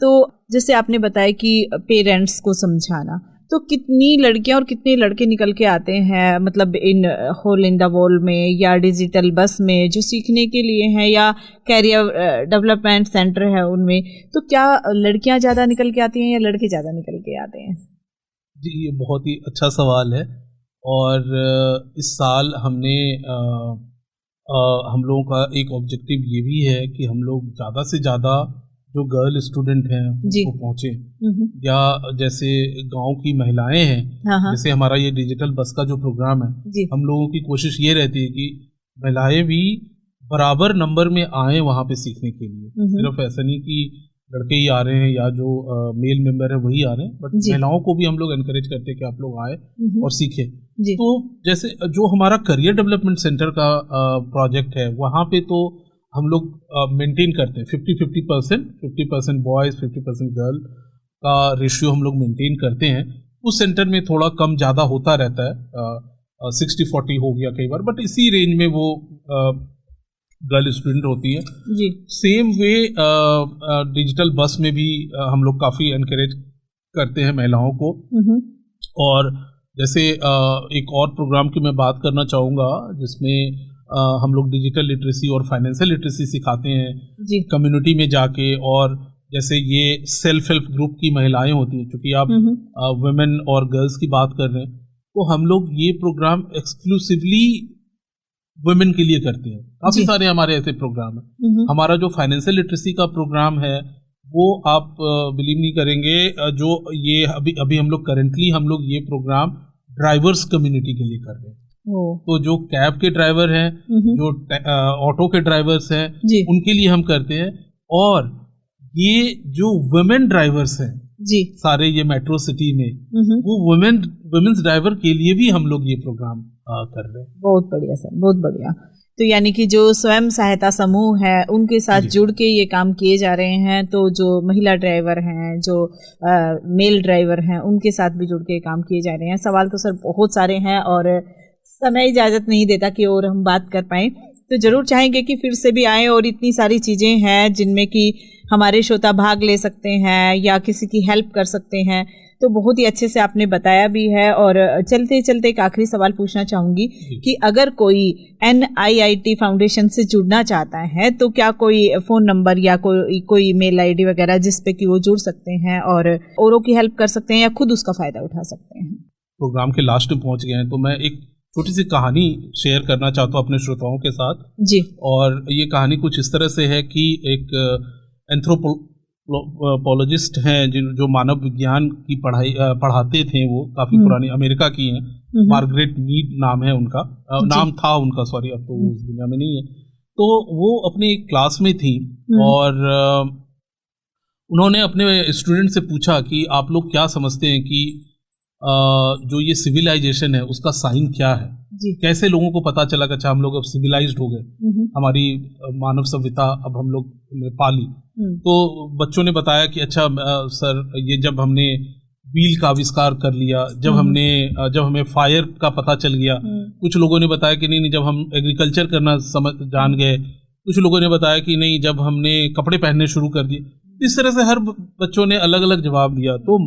तो जैसे आपने बताया कि पेरेंट्स को समझाना, तो कितनी लड़कियां और कितने लड़के निकल के आते हैं, मतलब इन होल इन द वॉल में या डिजिटल बस में, जो सीखने के लिए हैं, या कैरियर डेवलपमेंट सेंटर है उनमें, तो क्या लड़कियां ज़्यादा निकल के आती हैं या लड़के ज़्यादा निकल के आते हैं? जी, ये बहुत ही अच्छा सवाल है। और इस साल हमने हम लोगों का एक ऑब्जेक्टिव ये भी है कि हम लोग ज़्यादा से ज़्यादा जो गर्ल स्टूडेंट हैं उनको पहुँचे, या जैसे गांव की महिलाएं हैं, जैसे हमारा ये डिजिटल बस का जो प्रोग्राम है, हम लोगों की कोशिश ये रहती है कि महिलाएं भी बराबर नंबर में आए वहाँ पे सीखने के लिए। सिर्फ ऐसा नहीं कि लड़के ही आ रहे हैं या जो मेल मेंबर है वही आ रहे हैं, बट महिलाओं को भी हम लोग एनकरेज करते हैं कि आप लोग आए और सीखें। तो जैसे जो हमारा करियर डेवलपमेंट सेंटर का प्रोजेक्ट है, वहाँ पे तो हम लोग मेंटेन करते हैं 50% बॉयज़ 50% गर्ल का रेशियो हम लोग मेंटेन करते हैं। उस सेंटर में थोड़ा कम ज़्यादा होता रहता है, 60-40 हो गया कई बार, बट इसी रेंज में वो गर्ल स्टूडेंट होती है जी। सेम वे डिजिटल बस में भी हम लोग काफ़ी एनकरेज करते हैं महिलाओं को। और जैसे एक और प्रोग्राम की मैं बात करना चाहूँगा जिसमें हम लोग डिजिटल लिटरेसी और फाइनेंशियल लिटरेसी सिखाते हैं कम्युनिटी में जाके। और जैसे ये सेल्फ हेल्प ग्रुप की महिलाएं होती हैं, क्योंकि आप वुमेन और गर्ल्स की बात कर रहे हैं, तो हम लोग ये प्रोग्राम एक्सक्लूसिवली वुमेन के लिए करते हैं। काफ़ी सारे हमारे ऐसे प्रोग्राम हैं। हमारा जो फाइनेंशियल लिटरेसी का प्रोग्राम है वो आप बिलीव नहीं करेंगे, जो ये अभी हम लोग करेंटली हम लोग ये प्रोग्राम ड्राइवर्स कम्युनिटी के लिए कर रहे हैं। तो जो कैब के ड्राइवर हैं, जो ऑटो के ड्राइवर्स हैं, उनके लिए हम करते हैं। और ये जो वुमेन ड्राइवर्स हैं जी, सारे ये मेट्रो सिटी में, वो वुमेन्स ड्राइवर के लिए भी हम लोग ये प्रोग्राम कर रहे हैं। बहुत बढ़िया सर, बहुत बढ़िया। तो यानी कि जो स्वयं सहायता समूह है उनके साथ जुड़ के ये काम किए जा रहे हैं, तो जो महिला ड्राइवर हैं, जो मेल ड्राइवर हैं, उनके साथ भी जुड़ के काम किए जा रहे हैं। सवाल तो सर बहुत सारे हैं और समय इजाज़त नहीं देता कि और हम बात कर पाएँ, तो ज़रूर चाहेंगे कि फिर से भी आएँ। और इतनी सारी चीज़ें हैं जिनमें कि हमारे श्रोता भाग ले सकते हैं या किसी की हेल्प कर सकते हैं, तो बहुत ही अच्छे से आपने बताया भी है। और चलते चलते एक आखिरी सवाल पूछना चाहूँगी कि अगर कोई NIIT फाउंडेशन से जुड़ना चाहता है तो क्या कोई फ़ोन नंबर या कोई मेल ID वगैरह जिस पे कि वो जुड़ सकते हैं और औरों की हेल्प कर सकते हैं या खुद उसका फ़ायदा उठा सकते हैं? प्रोग्राम के लास्ट में पहुँच गए हैं, तो मैं एक छोटी सी कहानी शेयर करना चाहता हूँ अपने श्रोताओं के साथ जी। और ये कहानी कुछ इस तरह से है कि एक एंथ्रोपोलॉजिस्ट हैं जो मानव विज्ञान की पढ़ाई पढ़ाते थे, वो काफ़ी पुरानी अमेरिका की हैं, मार्गरेट मीड नाम है उनका, नाम था उनका, सॉरी अब तो वो उस दुनिया में नहीं है। तो वो अपने एक क्लास में थी और उन्होंने अपने स्टूडेंट से पूछा कि आप लोग क्या समझते हैं कि जो ये सिविलाइजेशन है उसका साइन क्या है, कैसे लोगों को पता चला कि अच्छा हम लोग अब सिविलाइज्ड हो गए, हमारी मानव सभ्यता अब हम लोग ने पाली। तो बच्चों ने बताया कि अच्छा सर, ये जब हमने व्हील का आविष्कार कर लिया, जब हमें फायर का पता चल गया। कुछ लोगों ने बताया कि नहीं, जब हम एग्रीकल्चर करना जान गए। कुछ लोगों ने बताया कि नहीं, जब हमने कपड़े पहनने शुरू कर दिए। इस तरह से हर बच्चों ने अलग अलग जवाब दिया। तो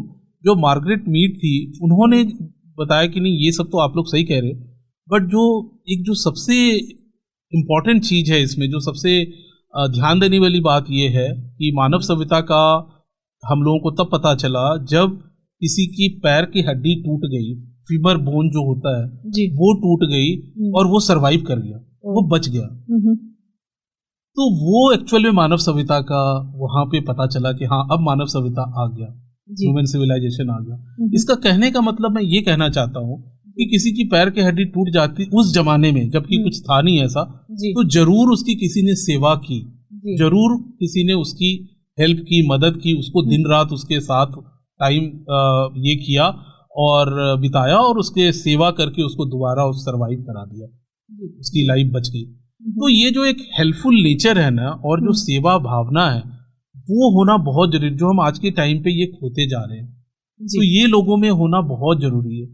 जो मार्गरेट मीड थी उन्होंने बताया कि नहीं, ये सब तो आप लोग सही कह रहे हो, बट जो सबसे इम्पॉर्टेंट चीज़ है इसमें, जो सबसे ध्यान देने वाली बात ये है कि मानव सभ्यता का हम लोगों को तब पता चला जब किसी की पैर की हड्डी टूट गई, फीबर बोन जो होता है जी। वो टूट गई और वो सरवाइव कर गया, वो बच गया। तो वो एक्चुअल में मानव सभ्यता का वहां पे पता चला कि हाँ अब मानव सभ्यता आ गया, ह्यूमन सिविलाइजेशन आ गया। इसका कहने का मतलब मैं ये कहना चाहता हूँ कि किसी की पैर की हड्डी टूट जाती उस जमाने में जबकि कुछ था नहीं ऐसा, तो जरूर उसकी किसी ने सेवा की, जरूर किसी ने उसकी हेल्प की, मदद की, उसको दिन रात उसके साथ टाइम ये किया और बिताया और उसके सेवा करके उसको दोबारा उस सरवाइव करा दिया, उसकी लाइफ बच गई। तो ये जो एक हेल्पफुल नेचर है ना और जो सेवा भावना है वो होना बहुत जरूरी, जो हम आज के टाइम पे ये खोते जा रहे हैं, तो ये लोगों में होना बहुत जरूरी है।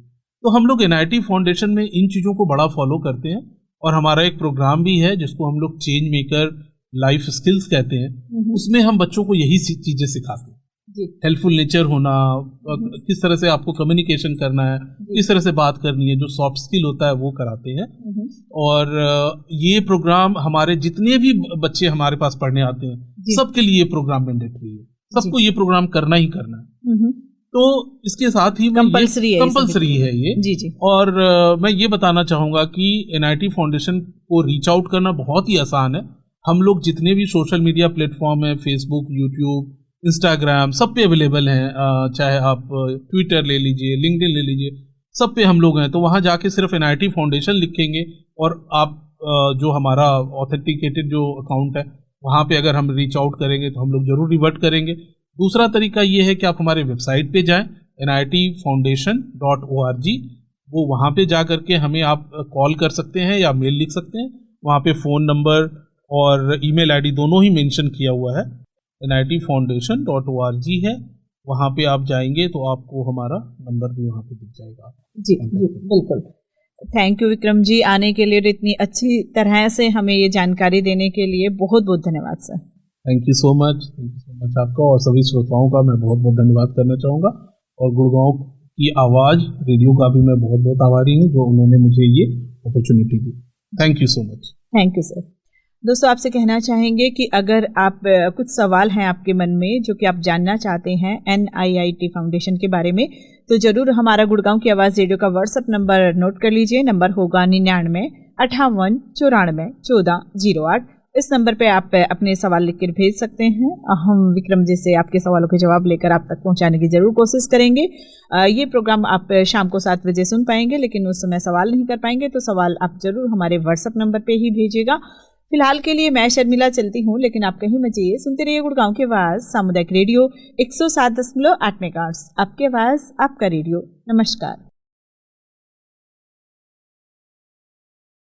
तो हम लोग NIT फाउंडेशन में इन चीज़ों को बड़ा फॉलो करते हैं और हमारा एक प्रोग्राम भी है जिसको हम लोग चेंज मेकर लाइफ स्किल्स कहते हैं, उसमें हम बच्चों को यही चीज़ें सिखाते हैं। हेल्पफुल नेचर होना, किस तरह से आपको कम्युनिकेशन करना है, किस तरह से बात करनी है, जो सॉफ्ट स्किल होता है वो कराते हैं। और ये प्रोग्राम हमारे जितने भी बच्चे हमारे पास पढ़ने आते हैं सबके लिए प्रोग्राम मैंडेटरी है, सबको ये प्रोग्राम करना ही करना है। तो इसके साथ ही कंपल्सरी है ये जी। और मैं ये बताना चाहूँगा कि NIT फाउंडेशन को रीच आउट करना बहुत ही आसान है। हम लोग जितने भी सोशल मीडिया प्लेटफॉर्म है, फेसबुक, यूट्यूब, इंस्टाग्राम, सब पे अवेलेबल हैं, चाहे आप ट्विटर ले लीजिए, लिंक्डइन ले लीजिए, सब पे हम लोग हैं। तो वहाँ जाके सिर्फ NIT फाउंडेशन लिखेंगे और आप जो हमारा ऑथेंटिकेटेड जो अकाउंट है वहाँ पे अगर हम रीच आउट करेंगे तो हम लोग जरूर रिवर्ट करेंगे। दूसरा तरीका ये है कि आप हमारे वेबसाइट पे जाएं nitfoundation.org, वो वहाँ पे जा करके हमें आप कॉल कर सकते हैं या मेल लिख सकते हैं। वहाँ पे फ़ोन नंबर और ईमेल आईडी दोनों ही मेंशन किया हुआ है, nitfoundation.org है, वहाँ पे आप जाएंगे तो आपको हमारा नंबर भी वहाँ पे दिख जाएगा। जी बिल्कुल। थैंक यू विक्रम जी, आने के लिए, इतनी अच्छी तरह से हमें ये जानकारी देने के लिए बहुत बहुत धन्यवाद sir. Thank you so much आपका और सभी श्रोताओं का मैं बहुत बहुत धन्यवाद करना चाहूँगा। और गुड़गांव की आवाज़ रेडियो का भी मैं बहुत बहुत आभारी हूँ जो उन्होंने मुझे ये opportunity the. Thank you so much. Thank you sir. दोस्तों आपसे कहना चाहेंगे कि अगर आप कुछ सवाल हैं आपके मन में जो कि आप जानना चाहते हैं NIT फाउंडेशन के बारे में, तो जरूर हमारा गुड़गांव की आवाज़ रेडियो का व्हाट्सएप नंबर नोट कर लीजिए। नंबर होगा 99 58 94 14 08। इस नंबर पे आप अपने सवाल लिखकर भेज सकते हैं। हम विक्रम जी से आपके सवालों के जवाब लेकर आप तक पहुंचाने की जरूर कोशिश करेंगे। ये प्रोग्राम आप शाम को 7 बजे सुन पाएंगे, लेकिन उस समय सवाल नहीं कर पाएंगे, तो सवाल आप जरूर हमारे व्हाट्सएप नंबर पे ही भेजिएगा। फिलहाल के लिए मैं शर्मिला चलती हूँ, लेकिन आप कहीं मत जाइए, सुनते रहिए गुड़गांव की आवाज़ सामुदायिक रेडियो 107.8 मेगाहर्ट्ज़, आपकी आवाज़ आपका रेडियो। नमस्कार।